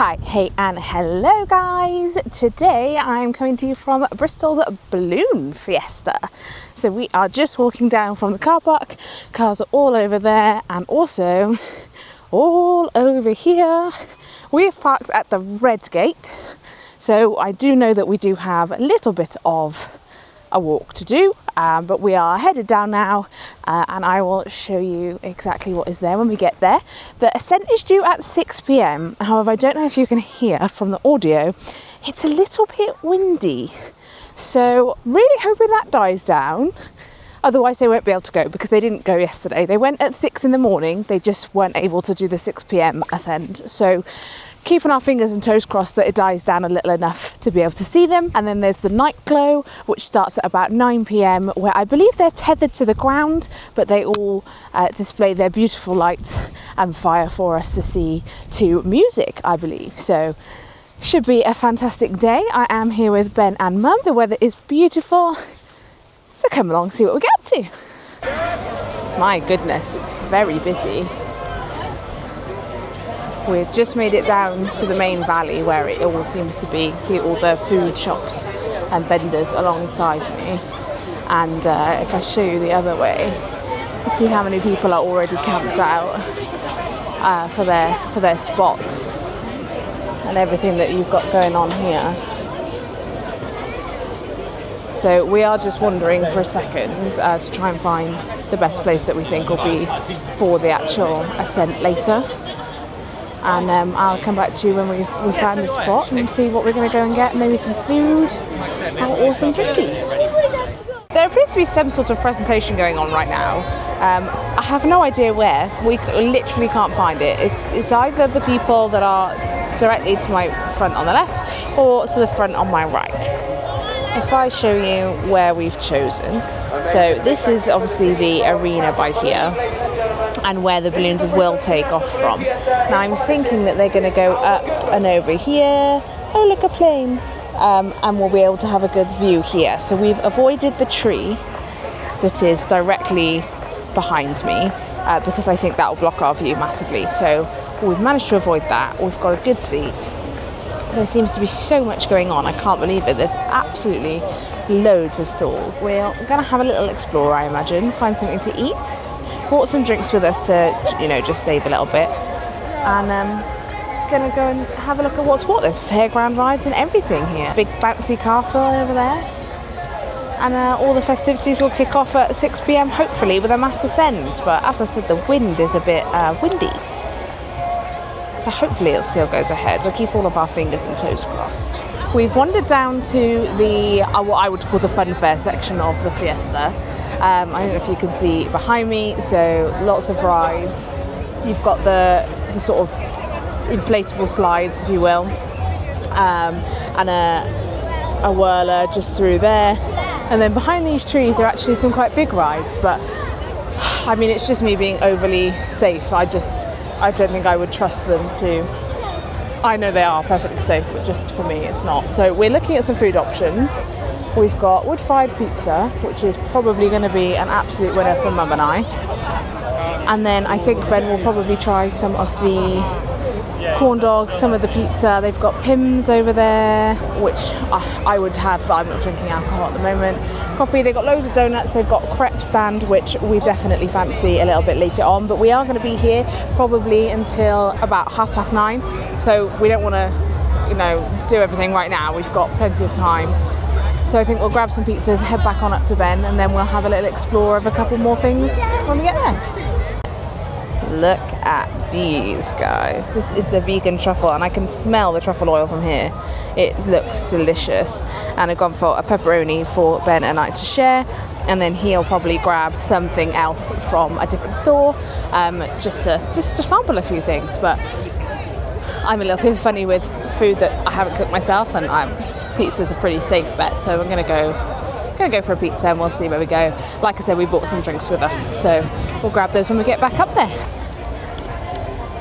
Hi, hey and hello guys. Today I'm coming to you from Bristol's Balloon Fiesta. So we are just walking down from the car park. Cars are all over there and also all over here. We've parked at the red gate. So I do know that we do have a little bit of a walk to do, but we are headed down now and I will show you exactly what is there when we get there. The ascent is due at 6 p.m. However, I don't know if you can hear from the audio, it's a little bit windy. So really hoping that dies down. Otherwise they won't be able to go because they didn't go yesterday. They went at 6 in the morning. They just weren't able to do the 6 p.m. ascent. So keeping our fingers and toes crossed that it dies down a little enough to be able to see them. And then there's the Nightglow, which starts at about 9 p.m, where I believe they're tethered to the ground, but they all display their beautiful light and fire for us to see to music, I believe. So should be a fantastic day. I am here with Ben and Mum. The weather is beautiful. So come along, see what we get up to. My goodness, it's very busy. We've just made it down to the main valley where it all seems to be. See all the food shops and vendors alongside me. And if I show you the other way, you see how many people are already camped out for their spots and everything that you've got going on here. So we are just wandering for a second to try and find the best place that we think will be for the actual ascent later. And I'll come back to you when we found a spot and see what we're going to go and get. Maybe some food or some drinkies. There appears to be some sort of presentation going on right now. I have no idea where. We literally can't find it. It's either the people that are directly to my front on the left or to the front on my right. If I show you where we've chosen. So this is obviously the arena by here, and where the balloons will take off from. Now I'm thinking that they're going to go up and over here. Oh, look, a plane. And we'll be able to have a good view here. So we've avoided the tree that is directly behind me because I think that will block our view massively. So we've managed to avoid that. We've got a good seat. There seems to be so much going on. I can't believe it. There's absolutely loads of stalls. We're going to have a little explore, I imagine, find something to eat. Brought some drinks with us to, just save a little bit. And gonna go and have a look at what's what. There's fairground rides and everything here. Big bouncy castle over there. And all the festivities will kick off at 6 p.m, hopefully, with a mass ascent. But as I said, the wind is a bit windy. So hopefully it still goes ahead. So keep all of our fingers and toes crossed. We've wandered down to the, what I would call the fun fair section of the Fiesta. I don't know if you can see behind me, so lots of rides. You've got the sort of inflatable slides, if you will, and a whirler just through there. And then behind these trees are actually some quite big rides, but I mean, it's just me being overly safe. I don't think I would trust them to. I know they are perfectly safe, but just for me, it's not. So we're looking at some food options. We've got wood-fired pizza, which is probably going to be an absolute winner for Mum and I. And then I think Ben will probably try some of the corn dogs, some of the pizza. They've got Pims over there, which I would have, but I'm not drinking alcohol at the moment. Coffee, they've got loads of donuts. They've got a crepe stand, which we definitely fancy a little bit later on. But we are going to be here probably until about 9:30. So we don't want to, do everything right now. We've got plenty of time. So I think we'll grab some pizzas, head back on up to Ben, and then we'll have a little explore of a couple more things when we get there. Look at these, guys. This is the vegan truffle, and I can smell the truffle oil from here. It looks delicious. And I've gone for a pepperoni for Ben and I to share, and then he'll probably grab something else from a different store, just to sample a few things. But I'm a little bit funny with food that I haven't cooked myself, and pizza's a pretty safe bet, so I'm gonna go for a pizza and we'll see where we go. Like I said, we bought some drinks with us, so we'll grab those when we get back up there.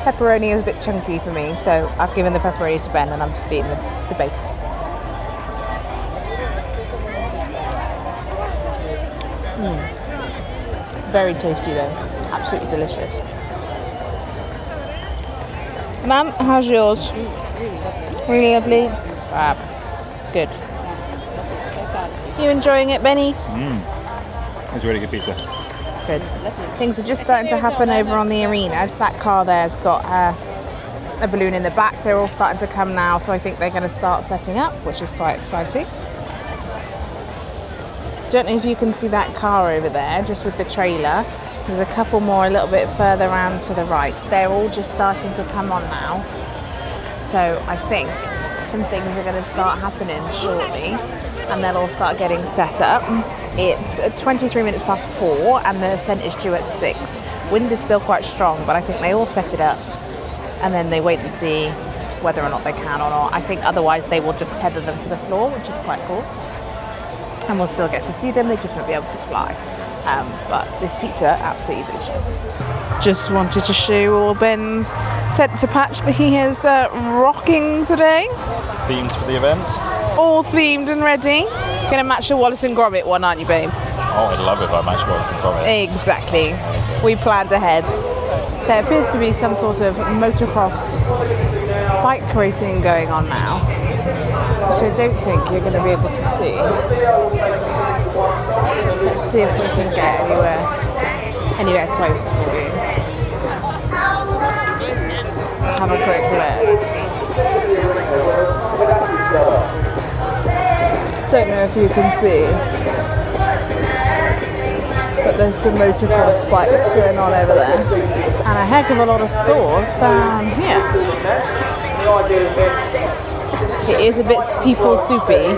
Pepperoni is a bit chunky for me, so I've given the pepperoni to Ben and I'm just eating the base. Very tasty though, absolutely delicious. Mum, how's yours? Really lovely. Fab. Good. You enjoying it, Benny? It's a really good pizza. Good. Things are just starting to happen over on the arena. That car there's got a balloon in the back. They're all starting to come now, so I think they're going to start setting up, which is quite exciting. Don't know if you can see that car over there, just with the trailer. There's a couple more a little bit further around to the right. They're all just starting to come on now. So I think some things are going to start happening shortly, and they'll all start getting set up. It's 23 minutes past 4 and the ascent is due at 6. Wind is still quite strong, but I think they all set it up and then they wait and see whether or not they can or not. I think otherwise they will just tether them to the floor, which is quite cool. And we'll still get to see them, they just won't be able to fly. But this pizza, absolutely delicious. Just wanted to show you all Ben's sensor patch that he is rocking today. Themes for the event? All themed and ready. Gonna match the Wallace and Gromit one, aren't you, babe? Oh, I'd love it if I matched Wallace and Gromit. Exactly. We planned ahead. There appears to be some sort of motocross bike racing going on now, which I don't think you're going to be able to see. Let's see if we can get anywhere close for you to have a quick look. Don't know if you can see, but there's some motocross bikes going on over there, and a heck of a lot of stores down here. It is a bit people soupy.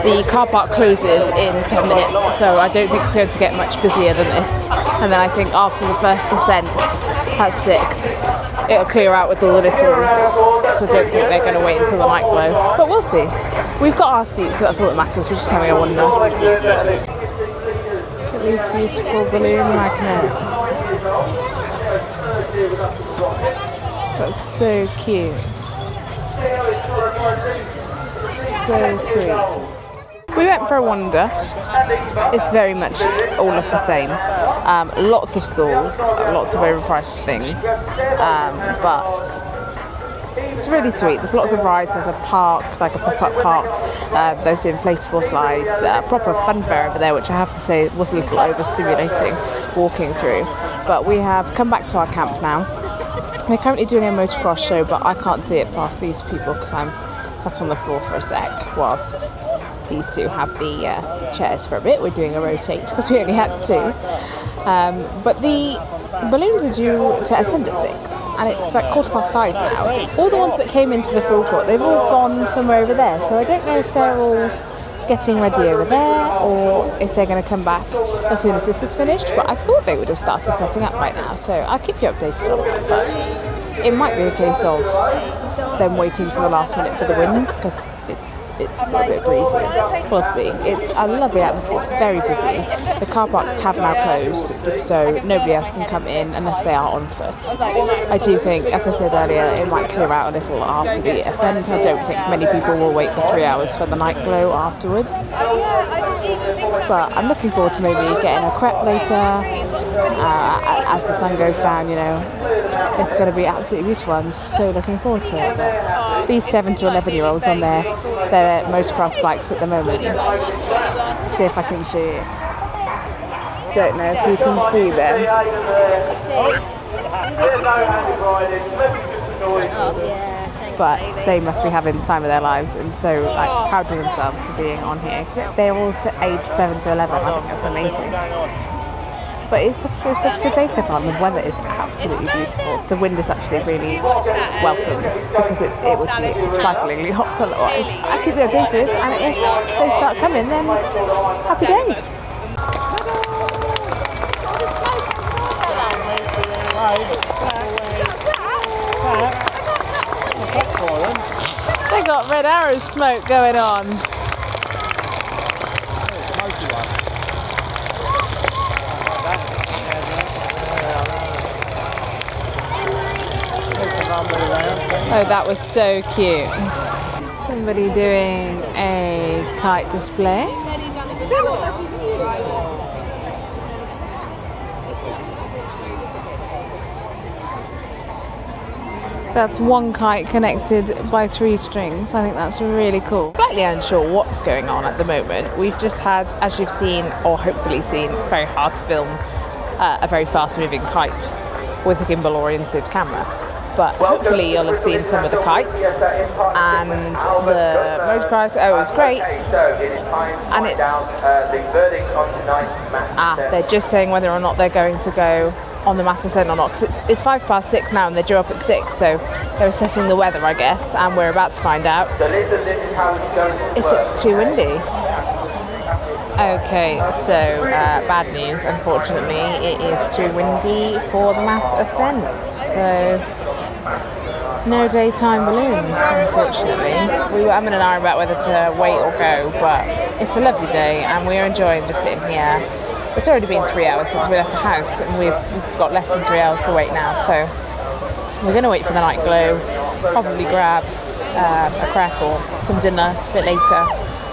The car park closes in 10 minutes, so I don't think it's going to get much busier than this. And then I think after the first descent at 6, it'll clear out with all the littles. So I don't think they're going to wait until the Nightglow, but we'll see. We've got our seats, so that's all that matters. We're just having a wander. Look at these beautiful balloon magnets. That's so cute. So sweet. We went for a wander. It's very much all of the same. Lots of stalls, lots of overpriced things, but it's really sweet. There's lots of rides. There's a park, like a pop-up park. There's inflatable slides, proper fun fair over there, which I have to say was a little overstimulating walking through. But we have come back to our camp now. We're currently doing a motocross show, but I can't see it past these people because I'm sat on the floor for a sec whilst these two have the chairs for a bit. We're doing a rotate because we only had 2. But the balloons are due to ascend at 6 and it's like 5:15 now. All the ones that came into the forecourt, they've all gone somewhere over there. So I don't know if they're all getting ready over there or if they're going to come back as soon as this is finished. But I thought they would have started setting up by now. So I'll keep you updated on that. But it might be a case of them waiting to the last minute for the wind because it's a bit breezy. We'll see. It's a lovely atmosphere. It's very busy. The car parks have now closed, so nobody else can come in unless they are on foot. I do think, as I said earlier, it might clear out a little after the ascent. I don't think many people will wait the 3 hours for the Nightglow afterwards. But I'm looking forward to maybe getting a crepe later as the sun goes down, you know. It's going to be absolutely beautiful. I'm so looking forward to it. But these 7 to 11-year-olds on their motocross bikes at the moment. See if I can show you. Don't know if you can see them. But they must be having the time of their lives and so like proud of themselves for being on here. They're all aged 7 to 11. I think that's amazing. But it's such a good day so far. The weather is absolutely beautiful. The wind is actually really welcomed because it would be stiflingly hot otherwise. I'll keep you updated, and if they start coming, then happy days. They got Red Arrow smoke going on. Oh, that was so cute. Somebody doing a kite display. That's one kite connected by 3 strings. I think that's really cool. Slightly unsure what's going on at the moment. We've just had, as you've seen, or hopefully seen, it's very hard to film a very fast-moving kite with a gimbal-oriented camera. But hopefully you'll have seen some of the kites and the motor cars. Oh, it was great. And they're just saying whether or not they're going to go on the mass ascent or not, because it's 6:05 now and they're due up at 6, so they're assessing the weather, I guess, and we're about to find out if it's too windy. Okay, so bad news, unfortunately, it is too windy for the mass ascent, so no daytime balloons, unfortunately. We were umming and ahhing about whether to wait or go, but it's a lovely day and we're enjoying just sitting here. It's already been 3 hours since we left the house and we've got less than 3 hours to wait now, so we're going to wait for the Nightglow, probably grab a crack or some dinner a bit later.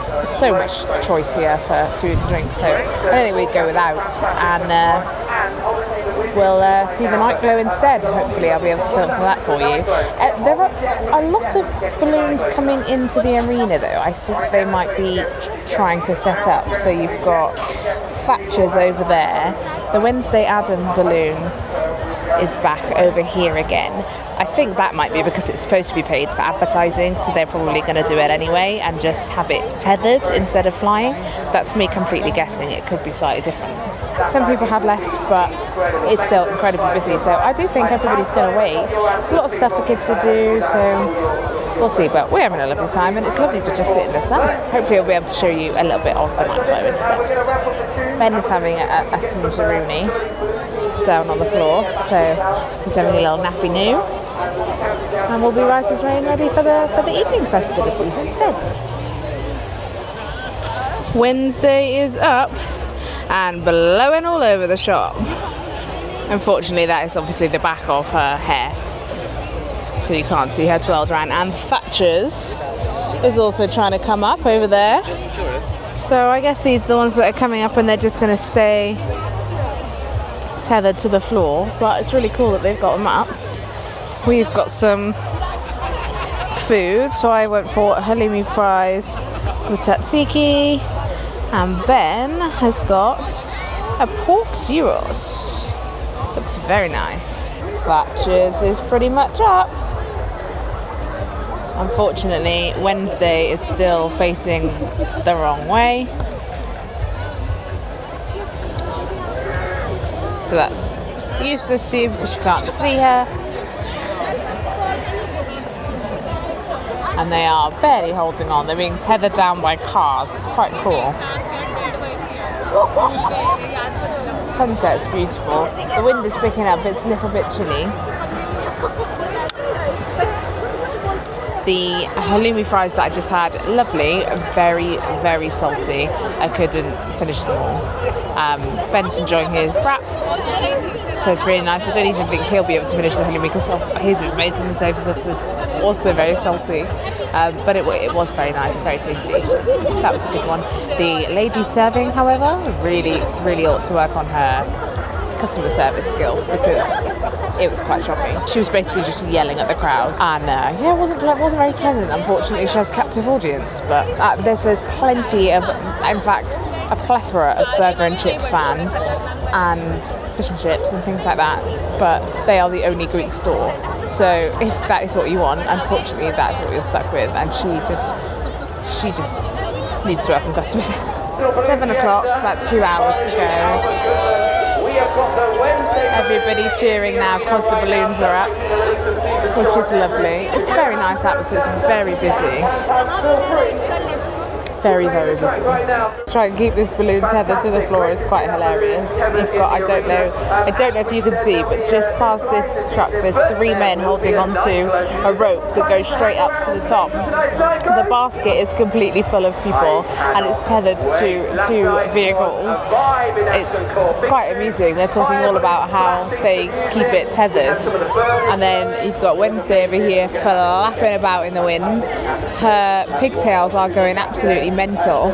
There's so much choice here for food and drink, so I don't think we'd go without, and we'll see the Nightglow instead. Hopefully I'll be able to film some of that for you. There are a lot of balloons coming into the arena though. I think they might be trying to set up, so you've got Thatcher's over there. The Wednesday Adam balloon is back over here again. I think that might be because it's supposed to be paid for advertising, so they're probably going to do it anyway and just have it tethered instead of flying. That's me completely guessing. It could be slightly different. Some people have left, but it's still incredibly busy, so I do think everybody's going to wait. There's a lot of stuff for kids to do, so we'll see, but we're having a lovely time and it's lovely to just sit in the sun. Hopefully I'll be able to show you a little bit of the Nightglow instead. Ben is having a snoozeroonie down on the floor, so he's having a little nappy noo, and we'll be right as rain ready for the evening festivities instead. Wednesday is up and blowing all over the shop. Unfortunately that is obviously the back of her hair, so you can't see her twirled around, and Thatcher's is also trying to come up over there, so I guess these are the ones that are coming up and they're just going to stay tethered to the floor, but it's really cool that they've got them up. We've got some food, so I went for halloumi fries with tzatziki, and Ben has got a pork gyros. Looks very nice. Thatcher's is pretty much up. Unfortunately, Wednesday is still facing the wrong way, so that's useless to you because you can't see her. And they are barely holding on. They're being tethered down by cars. It's quite cool. Sunset's beautiful. The wind is picking up. It's a little bit chilly. The halloumi fries that I just had, lovely, very, very salty. I couldn't finish them all. Ben's enjoying his wrap, so it's really nice. I don't even think he'll be able to finish the halloumi because his is made from the same sauce, is also very salty. But it was very nice, very tasty. So that was a good one. The lady serving, however, really, really ought to work on her customer service skills because it was quite shocking. She was basically just yelling at the crowd, and it wasn't very pleasant. Unfortunately, she has a captive audience, but there's plenty of, in fact, a plethora of burger and chips fans and fish and chips and things like that, but they are the only Greek store. So if that is what you want, unfortunately that's what you're stuck with, and she just needs to work on customer service. 7 o'clock, about 2 hours to go. Everybody cheering now because the balloons are up, which is lovely. It's a very nice atmosphere. It's very busy. Very, very busy. Try and keep this balloon tethered to the floor is quite hilarious. You've got, I don't know if you can see, but just past this truck there's 3 men holding onto a rope that goes straight up to the top. The basket is completely full of people and it's tethered to 2 vehicles. It's quite amusing. They're talking all about how they keep it tethered, and then you've got Wednesday over here flapping about in the wind. Her pigtails are going absolutely mental.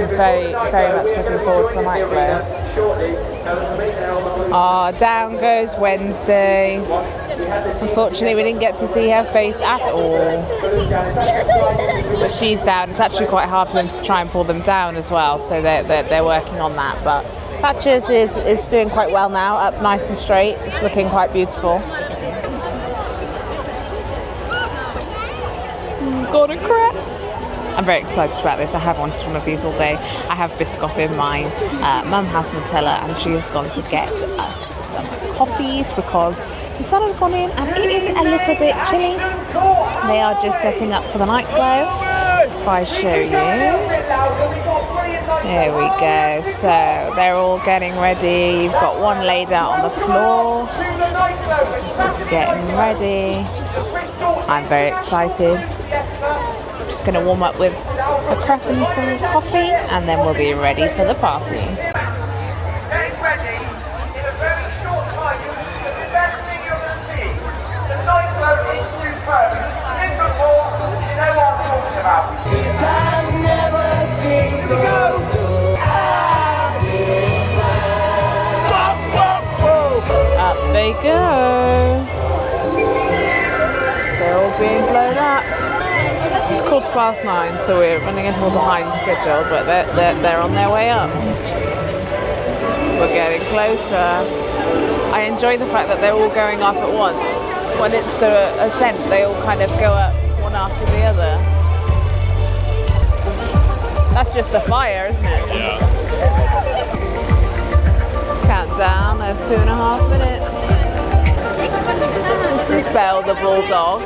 very, very much looking forward to the Nightglow. Down goes Wednesday. Unfortunately, we didn't get to see her face at all. But she's down. It's actually quite hard for them to try and pull them down as well, so they're working on that. But Thatcher's is doing quite well now, up nice and straight. It's looking quite beautiful. Got a crap. I'm very excited about this. I have wanted one of these all day. I have Biscoff in mine. Mum has Nutella, and she has gone to get us some coffees because the sun has gone in and it is a little bit chilly. They are just setting up for the Nightglow. If I show you. There we go. So they're all getting ready. You've got one laid out on the floor. Just getting ready. I'm very excited. Just going to warm up with a crepe and some coffee, and then we'll be ready for the party. Get ready. In a very short time, you'll see the best thing you're going to see. The Nightglow is superb. If you've been before, you know what I'm talking about. Times never seem so good. Up they go. They're all being blown up. It's 9:15, so we're running a little behind schedule, but they're on their way up. We're getting closer. I enjoy the fact that they're all going up at once. When it's the ascent, they all kind of go up one after the other. That's just the fire, isn't it? Yeah. Countdown of 2.5 minutes. This is Belle the bulldog,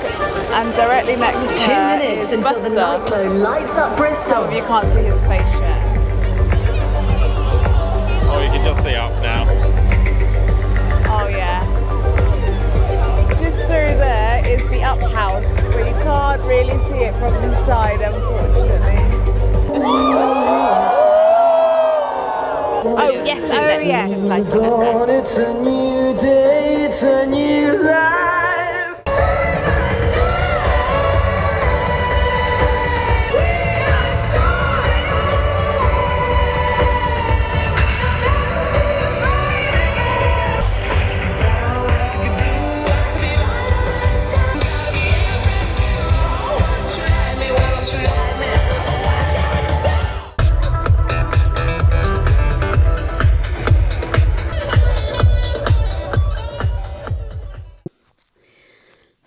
and directly next to her is until Buster. the Nightglow lights up Bristol. You can't see his face yet. Oh, you can just see up now. Oh yeah. Just through there is the up house, but you can't really see it from the side, unfortunately. Oh yes, oh yeah. Just like that. It's a new day, it's a new life.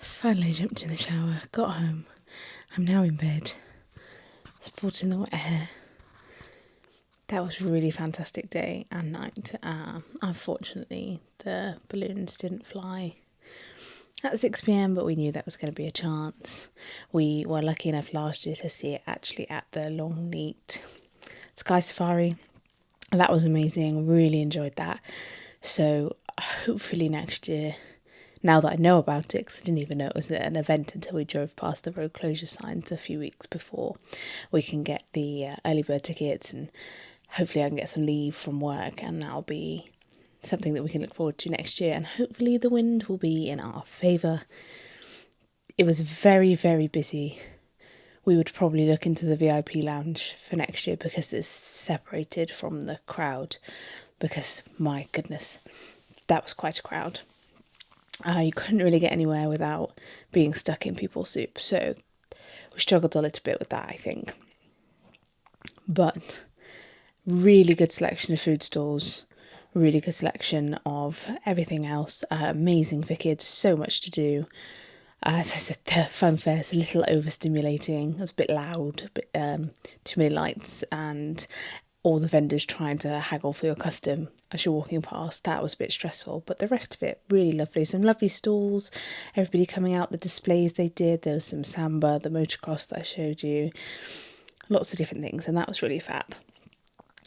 Finally jumped in the shower, got home. I'm now in bed, sporting the wet hair. That was a really fantastic day and night. Unfortunately, the balloons didn't fly at 6 p.m, but we knew that was going to be a chance. We were lucky enough last year to see it actually at the Longleat Sky Safari. And that was amazing, really enjoyed that. So hopefully next year, now that I know about it, because I didn't even know it was an event until we drove past the road closure signs a few weeks before, we can get the early bird tickets, and hopefully I can get some leave from work, and that'll be something that we can look forward to next year, and hopefully the wind will be in our favour. It was very, very busy. We would probably look into the VIP lounge for next year because it's separated from the crowd, because my goodness, that was quite a crowd. You couldn't really get anywhere without being stuck in people's soup, so we struggled a little bit with that, I think. But really good selection of food stalls, really good selection of everything else. Amazing for kids, so much to do. As I said, the fun fair is a little overstimulating. It was a bit loud, a bit too many lights, and all the vendors trying to haggle for your custom as you're walking past. That was a bit stressful, but the rest of it, really lovely. Some lovely stalls, everybody coming out, the displays they did. There was some samba, the motocross that I showed you, lots of different things, and that was really fab.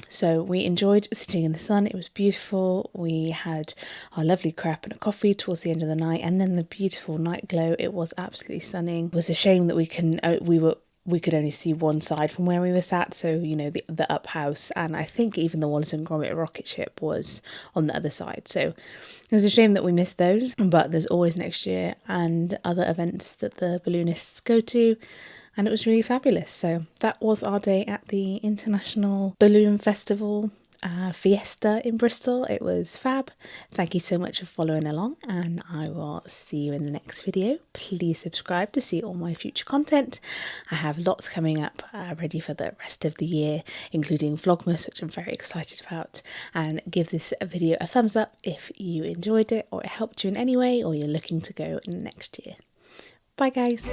So we enjoyed sitting in the sun. It was beautiful. We had our lovely crepe and a coffee towards the end of the night, and then the beautiful Nightglow. It was absolutely stunning. It was a shame that we were we could only see one side from where we were sat, so you know, the up house, and I think even the Wallace and Gromit rocket ship was on the other side. So it was a shame that we missed those, but there's always next year and other events that the balloonists go to, and it was really fabulous. So that was our day at the International Balloon Festival Fiesta in Bristol. It was fab. Thank you so much for following along, and I will see you in the next video. Please subscribe to see all my future content. I have lots coming up ready for the rest of the year, including Vlogmas, which I'm very excited about, and give this video a thumbs up if you enjoyed it or it helped you in any way, or you're looking to go next year. Bye guys.